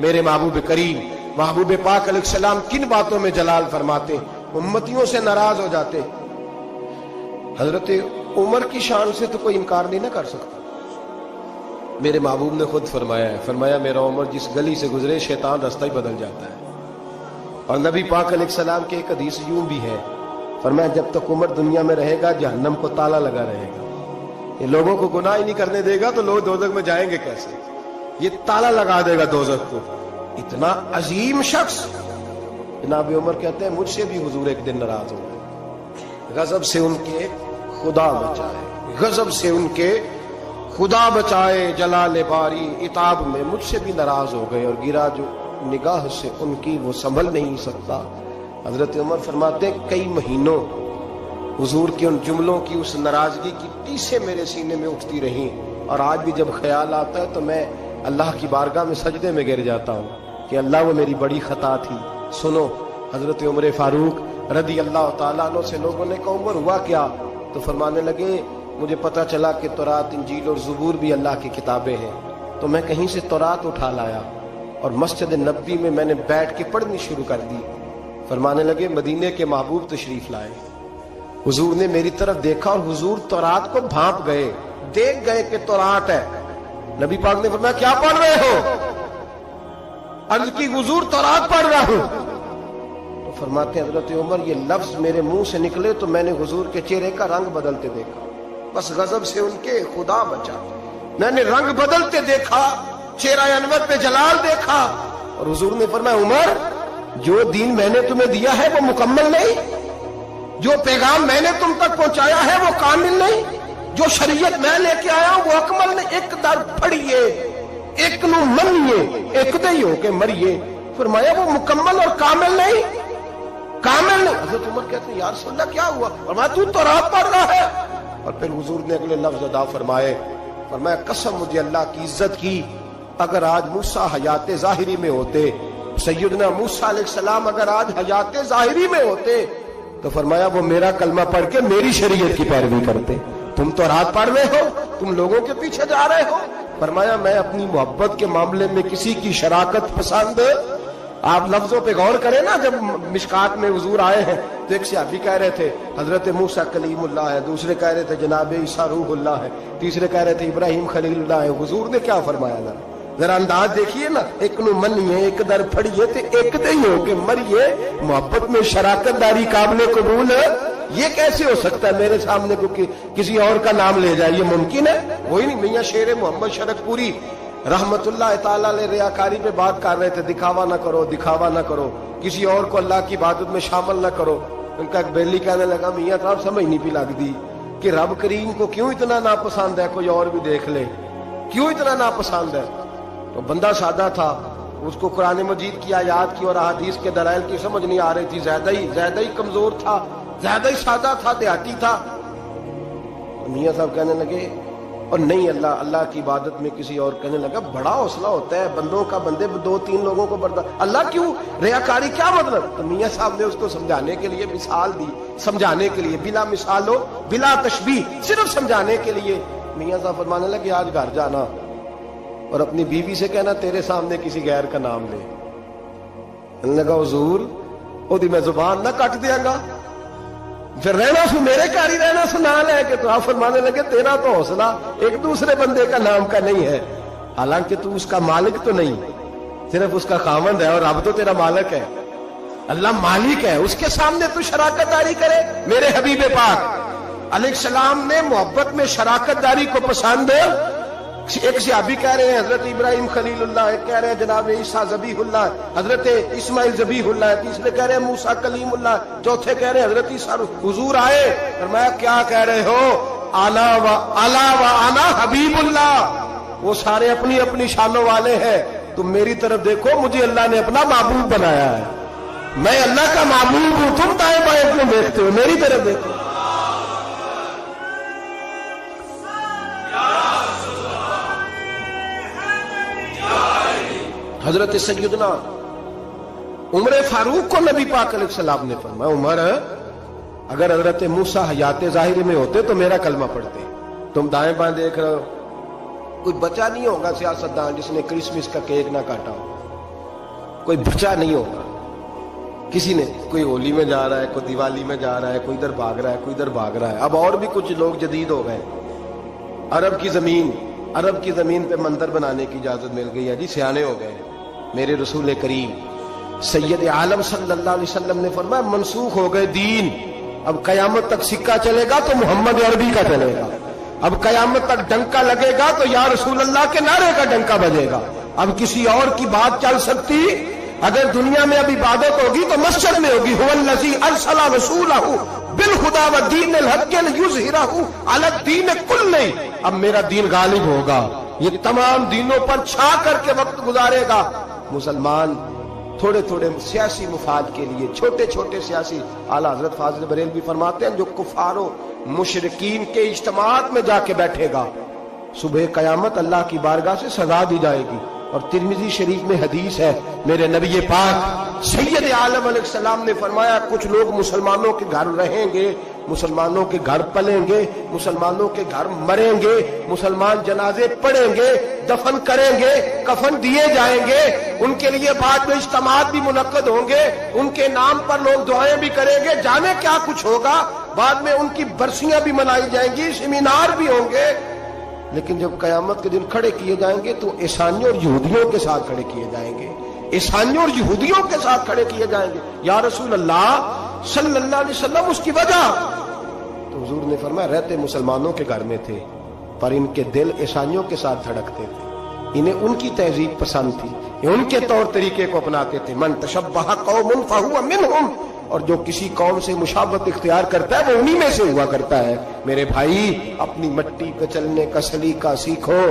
میرے محبوب کریم محبوب پاک علیہ السلام کن باتوں میں جلال فرماتے، امتیوں سے ناراض ہو جاتے۔ حضرت عمر کی شان سے تو کوئی انکار نہیں نہ کر سکتا۔ میرے محبوب نے خود فرمایا ہے، فرمایا میرا عمر جس گلی سے گزرے شیطان رستہ ہی بدل جاتا ہے۔ اور نبی پاک علیہ السلام کے ایک حدیث یوں بھی ہے، فرمایا جب تک عمر دنیا میں رہے گا جہنم کو تالا لگا رہے گا، یہ لوگوں کو گناہ ہی نہیں کرنے دے گا تو لوگ دوزخ میں جائیں گے کیسے، یہ تالا لگا دے گا دوزخ کو۔ اتنا عظیم شخص جناب عمر کہتے ہیں مجھ سے بھی حضور ایک دن ناراض ہو گئے، غضب سے ان کے خدا بچائے، غضب سے ان کے خدا بچائے، جلال باری عتاب میں مجھ سے بھی ناراض ہو گئے، اور گرا جو نگاہ سے ان کی وہ سنبھل نہیں سکتا۔ حضرت عمر فرماتے ہیں کئی مہینوں حضور کے ان جملوں کی اس ناراضگی کی ٹیسیں میرے سینے میں اٹھتی رہیں، اور آج بھی جب خیال آتا ہے تو میں اللہ کی بارگاہ میں سجدے میں گر جاتا ہوں کہ اللہ وہ میری بڑی خطا تھی۔ سنو حضرت عمر فاروق رضی اللہ تعالیٰ عنہ سے لوگوں نے کہا عمر ہوا کیا؟ تو فرمانے لگے مجھے پتا چلا کہ تورات انجیل اور زبور بھی اللہ کی کتابیں ہیں، تو میں کہیں سے تورات اٹھا لایا اور مسجد نبوی میں نے بیٹھ کے پڑھنی شروع کر دی۔ فرمانے لگے مدینے کے محبوب تشریف لائے، حضور نے میری طرف دیکھا اور حضور تورات کو بھانپ گئے، دیکھ گئے کہ تورات ہے۔ نبی پاک نے فرمایا کیا پڑھ رہے ہو؟ عرض کی حضور تورات پڑھ رہا ہوں۔ تو فرماتے ہیں حضرت عمر یہ لفظ میرے منہ سے نکلے تو میں نے حضور کے چہرے کا رنگ بدلتے دیکھا، بس غضب سے ان کے خدا بچا، میں نے رنگ بدلتے دیکھا، چہرہ انور پہ جلال دیکھا، اور حضور نے فرمایا عمر جو دین میں نے تمہیں دیا ہے وہ مکمل نہیں، جو پیغام میں نے تم تک پہنچایا ہے وہ کامل نہیں، جو شریعت میں لے کے آیا ہوں وہ اکمل نہیں، ایک در پھڑیے ایک نو منیے ایک دئی ہو کے مریے۔ فرمایا وہ مکمل اور کامل نہیں، کامل نہیں۔ حضرت عمر کہتے ہیں یا رسول اللہ کیا ہوا؟ فرمایا تو تورات پڑھ رہا ہے۔ اور پھر حضور نے اگلے لفظ ادا فرمائے، فرمایا قسم مجھے اللہ کی عزت کی اگر آج موسیٰ حیات ظاہری میں ہوتے، سیدنا موسیٰ علیہ السلام اگر آج حیات ظاہری میں ہوتے تو فرمایا وہ میرا کلمہ پڑھ کے میری شریعت کی پیروی کرتے۔ تم تو رات پڑھ رہے ہو، تم لوگوں کے پیچھے جا رہے ہو۔ فرمایا میں اپنی محبت کے معاملے میں کسی کی شراکت پسند، آپ لفظوں پہ غور کریں نا، جب مشکات میں حضور آئے ہیں تو ایک صحابی کہہ رہے تھے حضرت موسیٰ کلیم اللہ ہے، دوسرے کہہ رہے تھے جناب عیسیٰ روح اللہ ہے، تیسرے کہہ رہے تھے ابراہیم خلیل اللہ ہے۔ حضور نے کیا فرمایا ذرا انداز دیکھیے نا، ایک نو منیے ایک در پھڑیے تے ایک دے ہی ہو کے مریے۔ محبت میں شراکت داری قابل قبول ہے، یہ کیسے ہو سکتا ہے میرے سامنے کو کسی اور کا نام لے جائے؟ یہ ممکن ہے؟ وہی نہیں میاں شیر محمد شرک پوری رحمت اللہ تعالیٰ علیہ ریاکاری پہ بات کر رہے تھے، دکھاوا نہ کرو، دکھاوا نہ کرو، کسی اور کو اللہ کی عبادت میں شامل نہ کرو۔ ان کا ایک بیلی کہنے لگا میاں صاحب سمجھ نہیں پی لگ دی کہ رب کریم کو کیوں اتنا ناپسند ہے، کوئی اور بھی دیکھ لے، کیوں اتنا ناپسند ہے؟ تو بندہ سادہ تھا، اس کو قرآن مجید کی آیات کی اور احادیث کے دلائل کی سمجھ نہیں آ رہی تھی، زیادہ ہی کمزور تھا، زیادہ ہی سادہ تھا، دیہاتی تھا۔ میاں صاحب کہنے لگے اور نہیں اللہ کی عبادت میں کسی اور، کہنے لگا بڑا حوصلہ ہوتا ہے بندوں کا، بندے دو تین لوگوں کو برداشت، اللہ کیوں؟ ریاکاری کیا مطلب؟ تو میاں صاحب نے اس کو سمجھانے کے لیے مثال دی، سمجھانے کے لیے بلا مثال ہو بلا تشبیہ، صرف سمجھانے کے لیے۔ میاں صاحب فرمانے لگے آج گھر جانا اور اپنی بیوی سے کہنا تیرے سامنے کسی غیر کا نام لے۔ کہنے لگا حضور او دی میں زبان نہ کٹ دیاں گا، پھر رہنا سو میرے گھر ہی رہنا سو نہ لے کے۔ تو آپ فرمانے لگے تیرا تو حوصلہ ایک دوسرے بندے کا نام کا نہیں ہے، حالانکہ تو اس کا مالک تو نہیں، صرف اس کا خاوند ہے، اور اب تو تیرا مالک ہے، اللہ مالک ہے، اس کے سامنے تو شراکت داری کرے۔ میرے حبیب پاک علیہ السلام نے محبت میں شراکت داری کو پسند۔ ایک صحابی کہہ رہے ہیں حضرت ابراہیم خلیل اللہ، ایک کہہ رہے ہیں جناب عیسیٰ ذبیح اللہ، حضرت اسماعیل ذبیح اللہ، تیسرے کہہ رہے ہیں موسیٰ کلیم اللہ، چوتھے کہہ رہے ہیں حضرت عیسیٰ۔ حضور آئے فرمایا کیا کہہ رہے ہو؟ اعلیٰ و انا حبیب اللہ، وہ سارے اپنی اپنی شانوں والے ہیں، تم میری طرف دیکھو، مجھے اللہ نے اپنا محبوب بنایا ہے، میں اللہ کا محبوب ہوں، تم دائیں بائیں کیوں دیکھتے ہو؟ میری طرف دیکھو۔ حضرت سیدنا عمر فاروق کو نبی پاک علیہ السلام نے فرمایا عمر اگر حضرت موسیٰ حیات ظاہری میں ہوتے تو میرا کلمہ پڑھتے، تم دائیں بائیں دیکھ رہے ہو، کوئی بچہ نہیں ہوگا سیاستدان جس نے کرسمس کا کیک نہ کاٹا ہو، کوئی بچا نہیں ہوگا. کسی نے کوئی ہولی میں جا رہا ہے, کوئی دیوالی میں جا رہا ہے, کوئی ادھر بھاگ رہا ہے, کوئی ادھر بھاگ رہا ہے. اب اور بھی کچھ لوگ جدید ہو گئے. عرب کی زمین پہ مندر بنانے کی اجازت مل گئی ہے جی, سیانے ہو گئے. میرے رسول کریم سید عالم صلی اللہ علیہ وسلم نے فرمایا منسوخ ہو گئے دین. اب قیامت تک سکہ چلے گا تو محمد عربی کا چلے گا. اب قیامت تک ڈنکا لگے گا تو یا رسول اللہ کے نعرے کا ڈنکا بجے گا. اب کسی اور کی بات چل سکتی؟ اگر دنیا میں اب عبادت ہوگی تو مسجد میں ہوگی. هو الذی ارسل رسولہ بالہدی ودین الحق لیظہرہ علی الدین کلہ. اب میرا دین غالب ہوگا, یہ تمام دینوں پر چھا کر کے وقت گزارے گا. مسلمان تھوڑے تھوڑے سیاسی مفاد کے لیے, چھوٹے چھوٹے سیاسی, اعلیٰ حضرت فاضل بریلوی فرماتے ہیں جو کفار و مشرکین کے اجتماعات میں جا کے بیٹھے گا صبح قیامت اللہ کی بارگاہ سے سزا دی جائے گی. اور ترمذی شریف میں حدیث ہے, میرے نبی پاک سید عالم علیہ السلام نے فرمایا کچھ لوگ مسلمانوں کے گھر رہیں گے, مسلمانوں کے گھر پلیں گے, مسلمانوں کے گھر مریں گے, مسلمان جنازے پڑھیں گے, دفن کریں گے, کفن دیے جائیں گے, ان کے لیے بعد میں اجتماعات بھی منعقد ہوں گے, ان کے نام پر لوگ دعائیں بھی کریں گے, جانے کیا کچھ ہوگا, بعد میں ان کی برسیاں بھی منائی جائیں گی, سیمینار بھی ہوں گے. لیکن جب قیامت کے دن کھڑے کیے جائیں گے تو عیسائیوں اور یہودیوں کے ساتھ کھڑے کیے جائیں گے, عیسائیوں اور یہودیوں کے ساتھ کھڑے کیے جائیں گے. یا رسول اللہ صلی اللہ علیہ وسلم اس کی وجہ؟ تو حضور نے فرمایا رہتے مسلمانوں کے گھر میں تھے پر ان کے دل عیسائیوں کے ساتھ دھڑکتے تھے, انہیں ان کی تہذیب پسند تھی, یہ ان کے طور طریقے کو اپناتے تھے. من تشبہ قوم فہو منہم, اور جو کسی قوم سے مشابہت اختیار کرتا ہے وہ انہی میں سے ہوا کرتا ہے. میرے بھائی اپنی مٹی پہ چلنے کا سلیقہ سیکھو.